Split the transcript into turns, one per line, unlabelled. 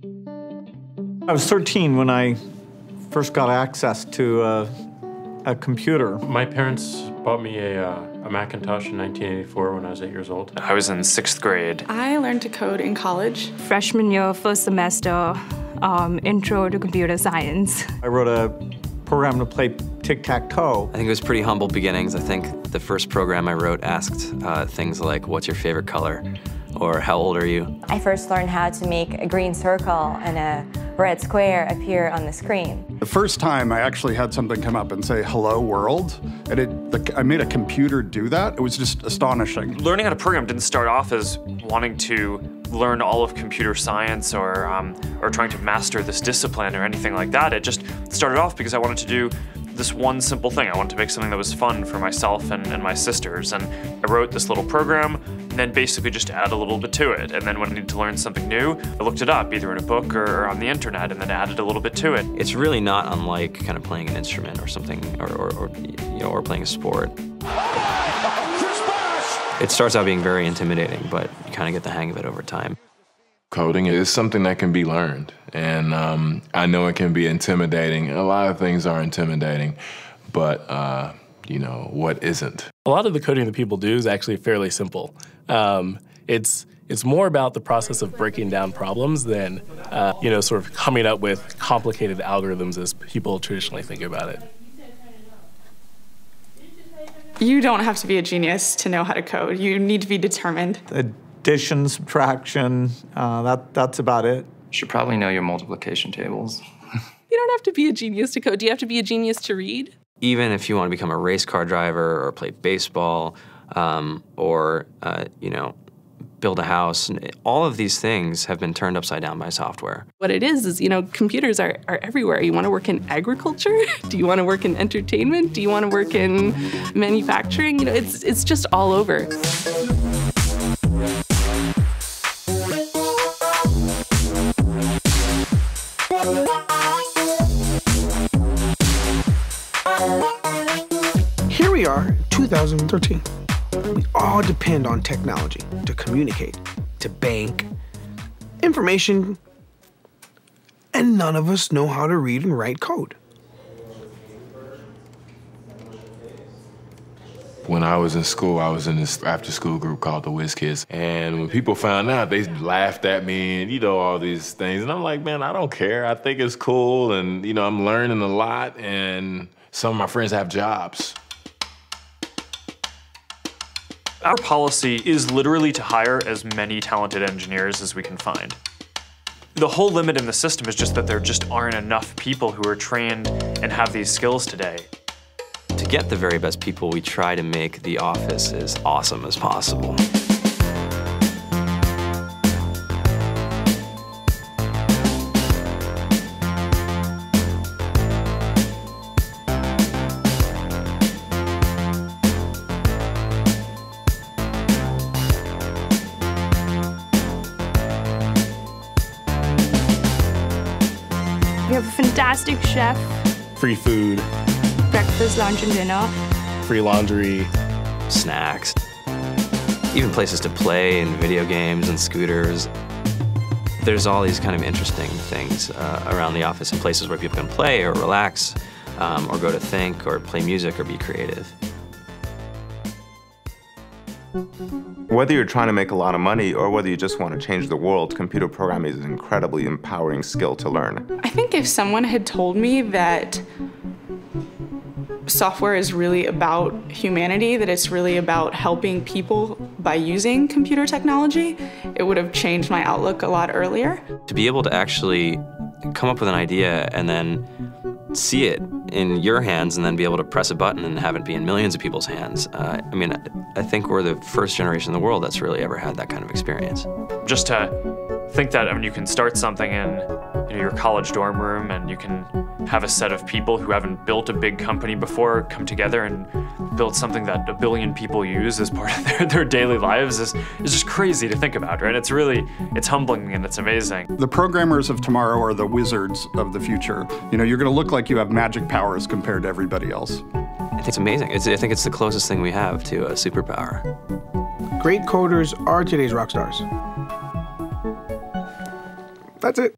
I was 13 when I first got access to a computer.
My parents bought me a Macintosh in 1984 when I was 8 years old.
I was in 6th grade.
I learned to code in college.
Freshman year, first semester, intro to computer science.
I wrote a program to play tic-tac-toe.
I think it was pretty humble beginnings. I think the first program I wrote asked things like, what's your favorite color? Or how old are you?
I first learned how to make a green circle and a red square appear on the screen.
The first time I actually had something come up and say, hello world, and I made a computer do that. It was just astonishing.
Learning how to program didn't start off as wanting to learn all of computer science or trying to master this discipline or anything like that. It just started off because I wanted to do this one simple thing. I wanted to make something that was fun for myself and my sisters. And I wrote this little program and then basically just add a little bit to it. And then when I needed to learn something new, I looked it up either in a book or on the internet and then added a little bit to it.
It's really not unlike kind of playing an instrument or something, or playing a sport. It starts out being very intimidating, but you kind of get the hang of it over time.
Coding is something that can be learned, and I know it can be intimidating. A lot of things are intimidating, but you know, what isn't?
A lot of the coding that people do is actually fairly simple. It's more about the process of breaking down problems than sort of coming up with complicated algorithms as people traditionally think about it.
You don't have to be a genius to know how to code. You need to be determined.
Addition, subtraction, that's about it.
You should probably know your multiplication tables.
You don't have to be a genius to code. Do you have to be a genius to read?
Even if you want to become a race car driver or play baseball or build a house, all of these things have been turned upside down by software.
What it is, computers are everywhere. You want to work in agriculture? Do you want to work in entertainment? Do you want to work in manufacturing? It's just all over.
Here we are, 2013. We all depend on technology to communicate, to bank, information, and none of us know how to read and write code.
When I was in school, I was in this after-school group called the Whiz Kids, and when people found out, they laughed at me and all these things, and I'm like, man, I don't care. I think it's cool, and I'm learning a lot, and some of my friends have jobs.
Our policy is literally to hire as many talented engineers as we can find. The whole limit in the system is just that there just aren't enough people who are trained and have these skills today.
To get the very best people, we try to make the office as awesome as possible.
We have a fantastic chef.
Free food.
Breakfast, lunch, and dinner.
Free laundry.
Snacks. Even places to play and video games and scooters. There's all these kind of interesting things around the office and places where people can play or relax or go to think or play music or be creative.
Whether you're trying to make a lot of money or whether you just want to change the world, computer programming is an incredibly empowering skill to learn.
I think if someone had told me that software is really about humanity, that it's really about helping people by using computer technology, it would have changed my outlook a lot earlier.
To be able to actually come up with an idea and then see it in your hands and then be able to press a button and have it be in millions of people's hands. I think we're the first generation in the world that's really ever had that kind of experience.
Just to think that you can start something in your college dorm room and you can have a set of people who haven't built a big company before come together and build something that 1 billion people use as part of their daily lives is just crazy to think about, right? It's humbling and it's amazing.
The programmers of tomorrow are the wizards of the future. You're going to look like you have magic powers compared to everybody else.
I think it's amazing. I think it's the closest thing we have to a superpower.
Great coders are today's rock stars. That's it.